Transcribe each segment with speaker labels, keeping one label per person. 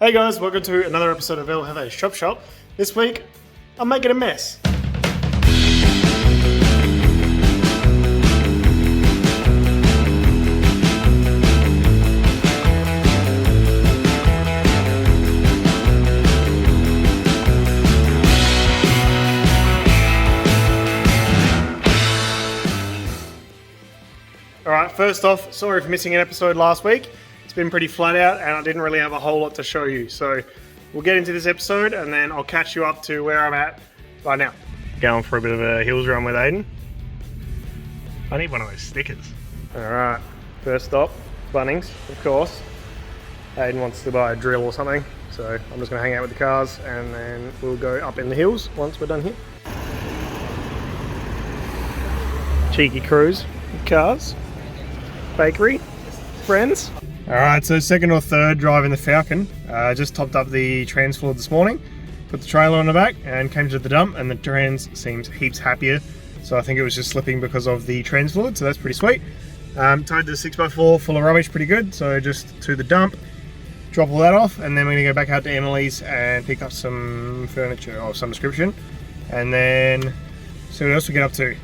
Speaker 1: Hey guys, welcome to another episode of El Jefe's Chop Shop. This week, I'm making a mess. Alright, first off, sorry for missing an episode last week. It's been pretty flat out and I didn't really have a whole lot to show you. So we'll get into this episode and then I'll catch you up to where I'm at right now. Going for a bit of a hills run with Aiden. I need one of those stickers. Alright, first stop, Bunnings, of course. Aiden wants to buy a drill or something. So I'm just going to hang out with the cars and then we'll go up in the hills once we're done here. Cheeky cruise with cars. Bakery, friends. Alright, so second or third driving the Falcon. Just topped up the trans fluid this morning, put the trailer on the back and came to the dump, and the trans seems heaps happier. So I think it was just slipping because of the trans fluid, so that's pretty sweet. Towed the 6x4 full of rubbish pretty good, so just to the dump, drop all that off, and then we're going to go back out to Emily's and pick up some furniture of some description. And then see what else we get up to.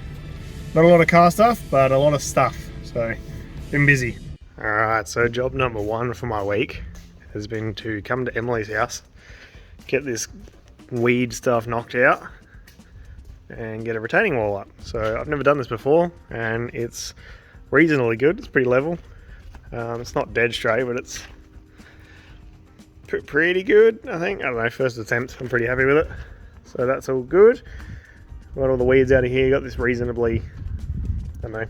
Speaker 1: Not a lot of car stuff, but a lot of stuff, so been busy. Alright, so job number one for my week has been to come to Emily's house, get this weed stuff knocked out, and get a retaining wall up. So I've never done this before, and it's reasonably good. It's pretty level. It's not dead straight, but it's pretty good, I think. I don't know, first attempt, I'm pretty happy with it. So that's all good. Got all the weeds out of here, got this reasonably, I don't know,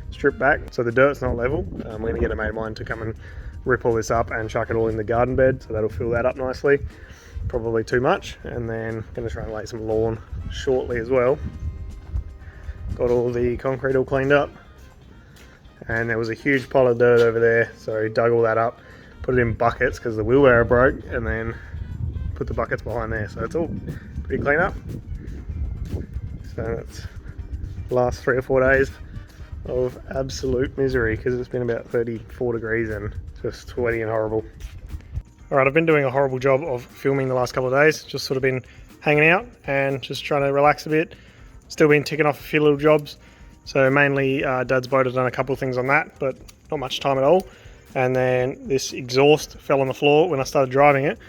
Speaker 1: stripped back, so the dirt's not level. I'm going to get a mate of mine to come and rip all this up and chuck it all in the garden bed, so that'll fill that up nicely. Probably too much, and then going to try and lay some lawn shortly as well. Got all the concrete all cleaned up, and there was a huge pile of dirt over there, so dug all that up, put it in buckets because the wheelbarrow broke, and then put the buckets behind there, so it's all pretty clean up. So that's the last 3 or 4 days of absolute misery because it's been about 34 degrees and just sweaty and horrible. Alright, I've been doing a horrible job of filming the last couple of days, just sort of been hanging out and just trying to relax a bit. Still been ticking off a few little jobs, so mainly Dad's boat, has done a couple of things on that, but not much time at all. And then this exhaust fell on the floor when I started driving it,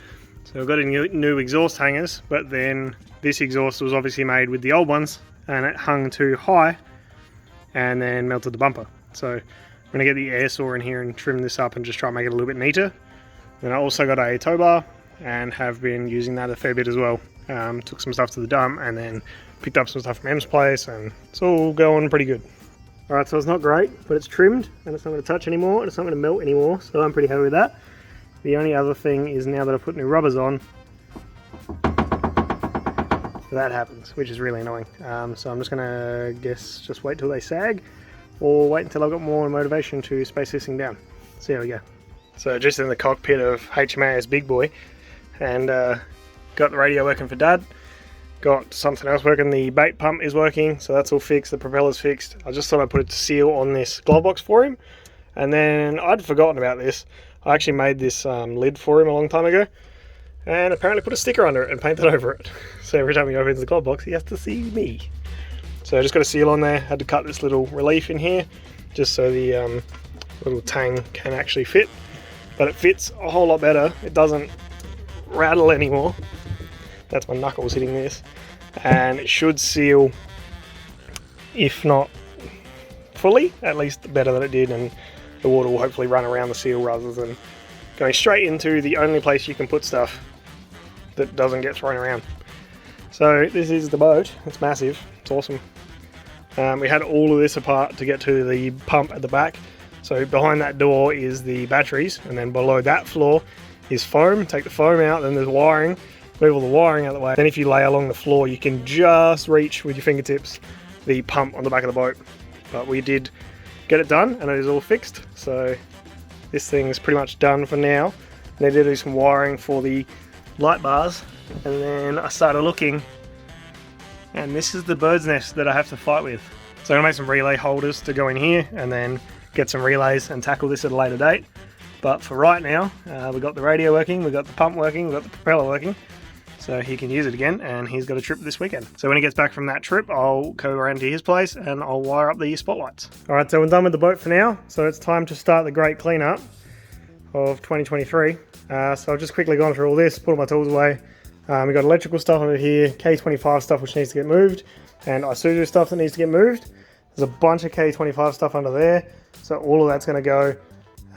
Speaker 1: so I've got a new exhaust hangers, but then this exhaust was obviously made with the old ones and it hung too high and then melted the bumper. So I'm going to get the air saw in here and trim this up and just try and make it a little bit neater. Then I also got a tow bar and have been using that a fair bit as well. Took some stuff to the dump and then picked up some stuff from Em's place, and it's all going pretty good. Alright, so it's not great, but it's trimmed and it's not going to touch anymore and it's not going to melt anymore, so I'm pretty happy with that. The only other thing is now that I've put new rubbers on, that happens, which is really annoying. So I'm just gonna just wait till they sag, or wait until I've got more motivation to space this thing down. See how we go. So just in the cockpit of HMAS Big Boy, and got the radio working for Dad. Got something else working. The bait pump is working, so that's all fixed. The propeller's fixed. I just thought I'd put a seal on this glove box for him, and then I'd forgotten about this. I actually made this lid for him a long time ago, and apparently put a sticker under it and painted over it. So every time he opens the glove box, he has to see me. So I just got a seal on there. Had to cut this little relief in here, just so the little tang can actually fit. But it fits a whole lot better. It doesn't rattle anymore. That's my knuckles hitting this. And it should seal, if not fully, at least better than it did. And the water will hopefully run around the seal rather than going straight into the only place you can put stuff that doesn't get thrown around. So this is the boat. It's massive. It's awesome. We had all of this apart to get to the pump at the back. So behind that door is the batteries, and then below that floor is foam. Take the foam out, then there's wiring. Move all the wiring out of the way. Then if you lay along the floor, you can just reach with your fingertips the pump on the back of the boat. But we did get it done, and it is all fixed. So this thing is pretty much done for now. They did do some wiring for the light bars, and then I started looking, and this is the bird's nest that I have to fight with. So I'm going to make some relay holders to go in here, and then get some relays and tackle this at a later date. But for right now, we've got the radio working, we've got the pump working, we've got the propeller working. So he can use it again, and he's got a trip this weekend. So when he gets back from that trip, I'll go around to his place and I'll wire up the spotlights. All right, so we're done with the boat for now. So it's time to start the great cleanup of 2023. So I've just quickly gone through all this, put all my tools away. We've got electrical stuff over here, K25 stuff which needs to get moved, and Isuzu stuff that needs to get moved. There's a bunch of K25 stuff under there, so all of that's going to go.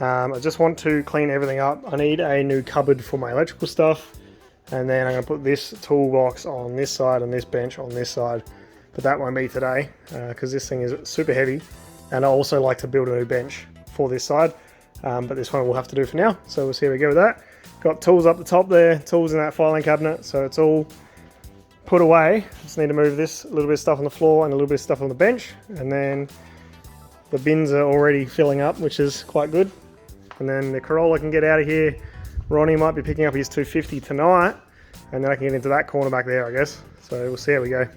Speaker 1: I just want to clean everything up. I need a new cupboard for my electrical stuff. And then I'm going to put this toolbox on this side and this bench on this side. But that won't be today because this thing is super heavy. And I also like to build a new bench for this side. But this one we'll have to do for now. So we'll see how we go with that. Got tools up the top there, tools in that filing cabinet. So it's all put away. Just need to move this, a little bit of stuff on the floor and a little bit of stuff on the bench. And then the bins are already filling up, which is quite good. And then the Corolla can get out of here. Ronnie might be picking up his 250 tonight, and then I can get into that corner back there, I guess. So we'll see how we go.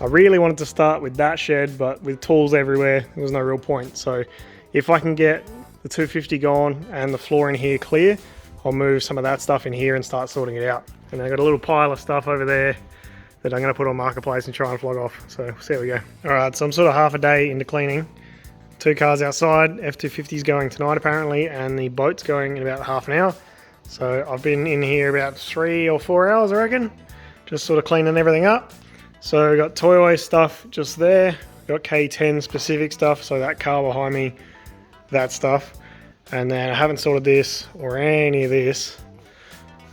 Speaker 1: I really wanted to start with that shed, but with tools everywhere, there was no real point. So if I can get the 250 gone and the floor in here clear, I'll move some of that stuff in here and start sorting it out. And I got a little pile of stuff over there that I'm going to put on Marketplace and try and flog off. So we'll see how we go. All right, so I'm sort of half a day into cleaning. 2 cars outside, F250's going tonight apparently, and the boat's going in about half an hour. So I've been in here about 3 or 4 hours, I reckon, just sort of cleaning everything up. So we've got Toyota stuff just there, got K10 specific stuff, so that car behind me, that stuff. And then I haven't sorted this or any of this.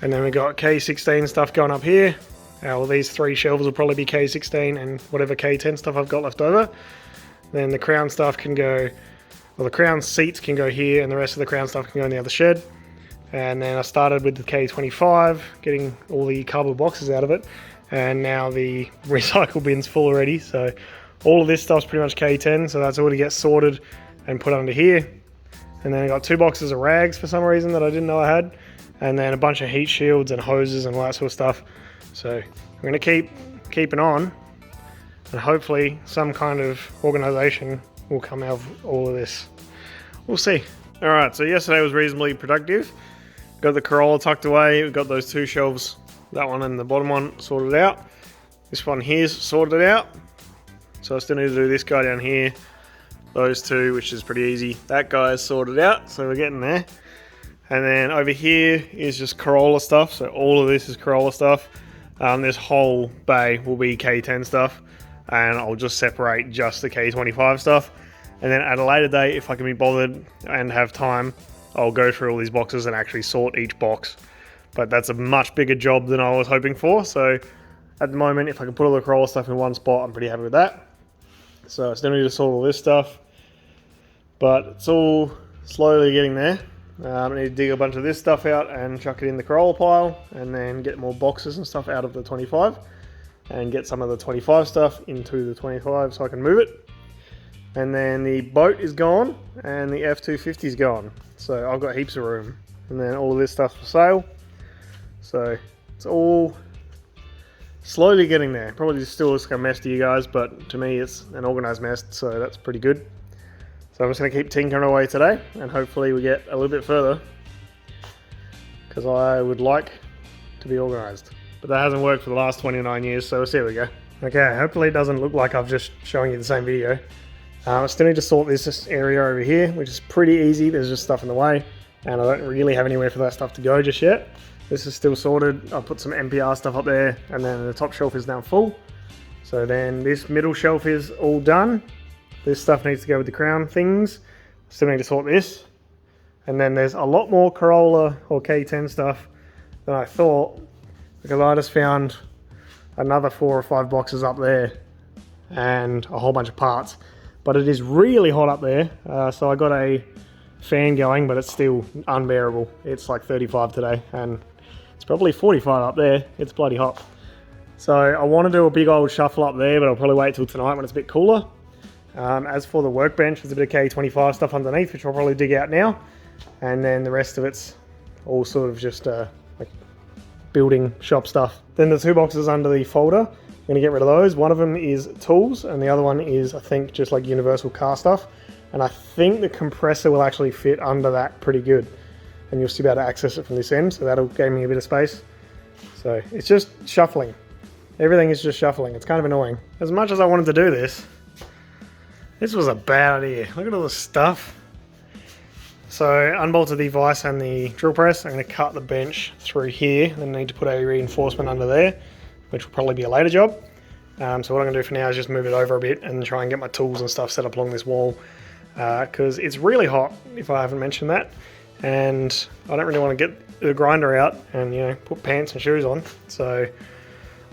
Speaker 1: And then we got K16 stuff going up here. Well, these 3 shelves will probably be K16 and whatever K10 stuff I've got left over. Then the crown stuff can go, well, the crown seats can go here and the rest of the crown stuff can go in the other shed. And then I started with the K25, getting all the cardboard boxes out of it. And now the recycle bin's full already. So all of this stuff's pretty much K10. So that's all to get sorted and put under here. And then I got 2 boxes of rags for some reason that I didn't know I had. And then a bunch of heat shields and hoses and all that sort of stuff. So I'm going to keep it on. And hopefully some kind of organisation will come out of all of this. We'll see. Alright, so yesterday was reasonably productive. Got the Corolla tucked away, we've got those 2 shelves, that one and the bottom one sorted out. This one here's sorted out. So I still need to do this guy down here, those 2, which is pretty easy. That guy's sorted out, so we're getting there. And then over here is just Corolla stuff, so all of this is Corolla stuff. This whole bay will be K10 stuff, and I'll just separate just the K25 stuff. And then at a later date, if I can be bothered and have time, I'll go through all these boxes and actually sort each box. But that's a much bigger job than I was hoping for. So at the moment, if I can put all the Corolla stuff in one spot, I'm pretty happy with that. So I still need to sort all this stuff. But it's all slowly getting there. I need to dig a bunch of this stuff out and chuck it in the Corolla pile. And then get more boxes and stuff out of the 25. And get some of the 25 stuff into the 25 so I can move it. And then the boat is gone and the F250 is gone. So I've got heaps of room. And then all of this stuff's for sale. So it's all slowly getting there. Probably still looks like a mess to you guys, but to me it's an organised mess, so that's pretty good. So I'm just going to keep tinkering away today and hopefully we get a little bit further. Because I would like to be organised. But that hasn't worked for the last 29 years, so we'll see how we go. Okay, hopefully it doesn't look like I've just showing you the same video. I still need to sort this area over here, which is pretty easy. There's just stuff in the way, and I don't really have anywhere for that stuff to go just yet. This is still sorted. I'll put some NPR stuff up there, and then the top shelf is now full. So then this middle shelf is all done. This stuff needs to go with the crown things. Still need to sort this. And then there's a lot more Corolla or K10 stuff than I thought, because I just found another 4 or 5 boxes up there and a whole bunch of parts. But it is really hot up there, so I got a fan going, but it's still unbearable. It's like 35 today, and it's probably 45 up there. It's bloody hot. So I want to do a big old shuffle up there, but I'll probably wait till tonight when it's a bit cooler. As for the workbench, there's a bit of K25 stuff underneath, which I'll probably dig out now. And then the rest of it's all sort of just like building shop stuff. Then the 2 boxes under the folder, I'm going to get rid of those. One of them is tools, and the other one is, I think, just like universal car stuff. And I think the compressor will actually fit under that pretty good. and you'll still be able to access it from this end, so that'll give me a bit of space. So it's just shuffling. Everything is just shuffling. It's kind of annoying. As much as I wanted to do this, this was a bad idea. Look at all the stuff. So unbolted the vise and the drill press. I'm going to cut the bench through here. Then I need to put a reinforcement under there, which will probably be a later job. So what I'm going to do for now is just move it over a bit and try and get my tools and stuff set up along this wall, because it's really hot, if I haven't mentioned that, and I don't really want to get the grinder out and, you know, put pants and shoes on. So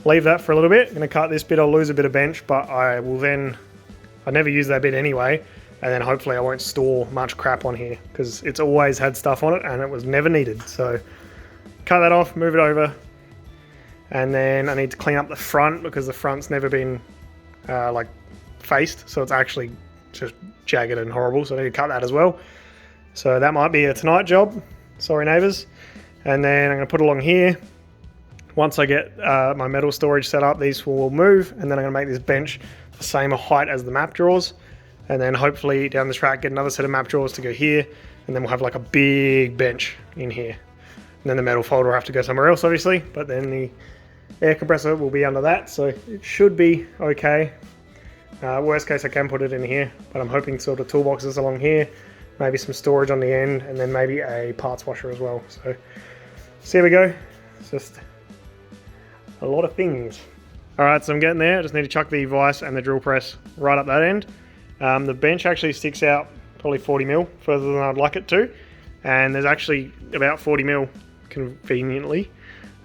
Speaker 1: leave that for a little bit. I'm going to cut this bit. I'll lose a bit of bench, but I will then, I never use that bit anyway, and then hopefully I won't store much crap on here, because it's always had stuff on it and it was never needed. So cut that off, move it over, and then I need to clean up the front, because the front's never been like faced, so it's actually just jagged and horrible, so I need to cut that as well. So that might be a tonight job, sorry neighbours. And then I'm going to put along here. Once I get my metal storage set up, these will move, and then I'm going to make this bench the same height as the map drawers, and then hopefully down the track get another set of map drawers to go here, and then we'll have like a big bench in here. And then the metal folder will have to go somewhere else, obviously, but then the air compressor will be under that, so it should be okay. Worst case I can put it in here, but I'm hoping sort of toolboxes along here, maybe some storage on the end, and then maybe a parts washer as well. So here we go. It's just a lot of things. Alright, so I'm getting there. I just need to chuck the vise and the drill press right up that end. The bench actually sticks out probably 40 mil further than I'd like it to, and there's actually about 40 mil conveniently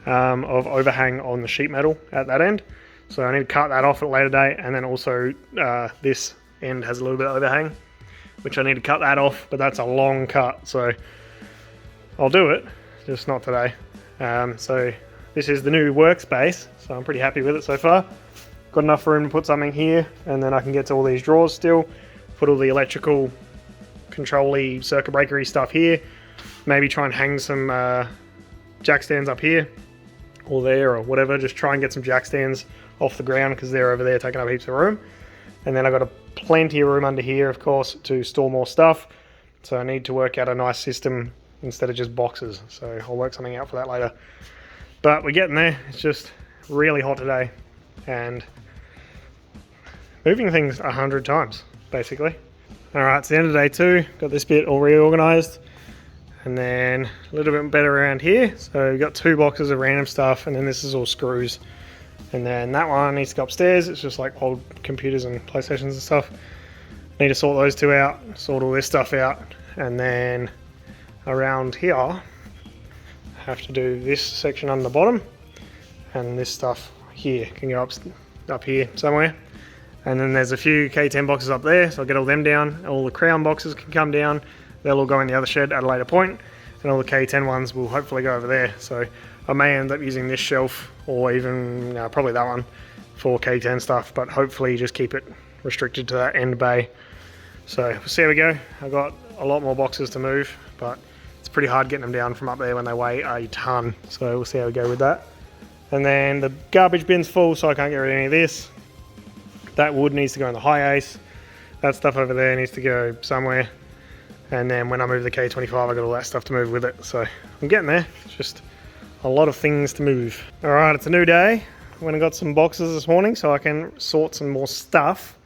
Speaker 1: of overhang on the sheet metal at that end. So I need to cut that off at a later date, and then also this end has a little bit of overhang, which I need to cut that off, but that's a long cut, so I'll do it, just not today. So this is the new workspace, so I'm pretty happy with it so far. Got enough room to put something here, and then I can get to all these drawers still, put all the electrical control-y, circuit breaker-y stuff here, maybe try and hang some jack stands up here, or there, or whatever, just try and get some jack stands off the ground, because they're over there taking up heaps of room. And then I've got plenty of room under here, of course, to store more stuff, so I need to work out a nice system instead of just boxes, so I'll work something out for that later. But we're getting there. It's just really hot today, and moving things 100 times, basically. Alright, it's the end of day 2, got this bit all reorganised, and then a little bit better around here. So we've got 2 boxes of random stuff, and then this is all screws. And then that one needs to go upstairs. It's just like old computers and PlayStations and stuff. Need to sort those 2 out, sort all this stuff out, and then around here I have to do this section on the bottom, and this stuff here can go up here somewhere. And then there's a few K10 boxes up there, so I'll get all them down. All the crown boxes can come down. They'll all go in the other shed at a later point, and all the K10 ones will hopefully go over there. So I may end up using this shelf, or even probably that one, for K10 stuff, but hopefully just keep it restricted to that end bay. So we'll see how we go. I've got a lot more boxes to move, but it's pretty hard getting them down from up there when they weigh a ton. So we'll see how we go with that. And then the garbage bin's full, so I can't get rid of any of this. That wood needs to go in the high ace. That stuff over there needs to go somewhere. And then when I move the K25, I got all that stuff to move with it. So I'm getting there. It's just a lot of things to move. All right, it's a new day. I went and got some boxes this morning so I can sort some more stuff.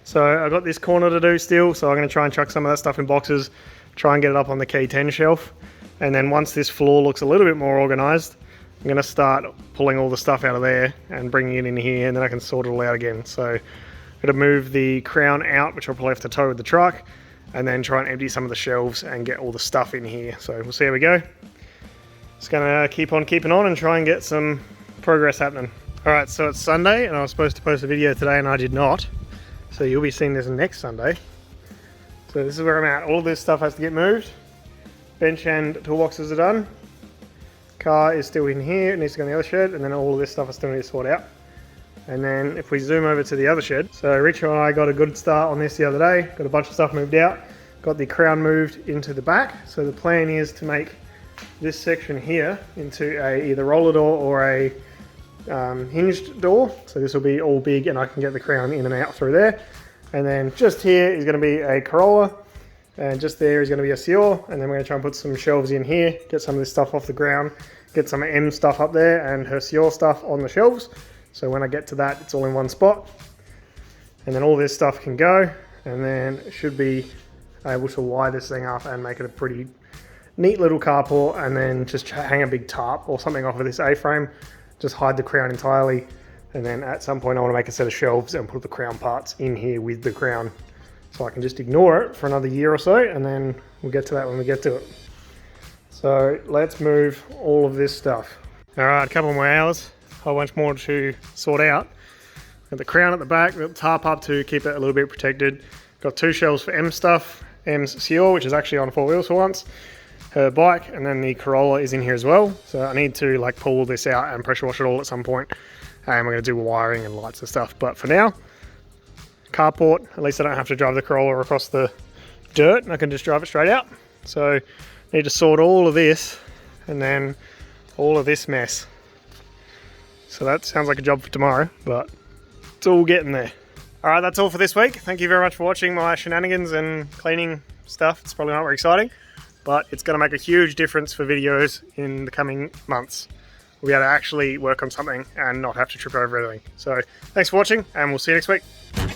Speaker 1: So I got this corner to do still, so I'm going to try and chuck some of that stuff in boxes, try and get it up on the K10 shelf. And then once this floor looks a little bit more organized, I'm going to start pulling all the stuff out of there and bringing it in here, and then I can sort it all out again. So I'm going to move the crown out, which I'll probably have to tow with the truck, and then try and empty some of the shelves and get all the stuff in here. So we'll see how we go. Just going to keep on keeping on and try and get some progress happening. Alright, so it's Sunday, and I was supposed to post a video today and I did not. So you'll be seeing this next Sunday. So this is where I'm at. All this stuff has to get moved. Bench and toolboxes are done. Car is still in here, it needs to go in the other shed, and then all of this stuff I still need to sort out. And then if we zoom over to the other shed, so Richard and I got a good start on this the other day, got a bunch of stuff moved out, got the crown moved into the back. So the plan is to make this section here into a either roller door or a hinged door. So this will be all big and I can get the crown in and out through there. And then just here is going to be a Corolla, And just there is going to be a seal, and then we're going to try and put some shelves in here, get some of this stuff off the ground, get some M stuff up there and her seal stuff on the shelves. So when I get to that, it's all in one spot. And then all this stuff can go, and then it should be able to wire this thing up and make it a pretty neat little carport, and then just hang a big tarp or something off of this A-frame, just hide the crown entirely. And then at some point I want to make a set of shelves and put the crown parts in here with the crown. So I can just ignore it for another year or so, and then we'll get to that when we get to it. So let's move all of this stuff. All right, a couple more hours, a whole bunch more to sort out. Got the crown at the back, got the tarp up to keep it a little bit protected. Got 2 shelves for M stuff, M's seal, which is actually on 4 wheels for once. Her bike, and then the Corolla is in here as well. So I need to like pull this out and pressure wash it all at some point. And we're gonna do wiring and lights and stuff. But for now, carport, at least I don't have to drive the Corolla across the dirt, and I can just drive it straight out. So need to sort all of this and then all of this mess. So that sounds like a job for tomorrow, but it's all getting there. All right, that's all for this week. Thank you very much for watching my shenanigans and cleaning stuff. It's probably not very exciting, but it's gonna make a huge difference for videos in the coming months. We'll be able to actually work on something and not have to trip over everything. So thanks for watching, and we'll see you next week.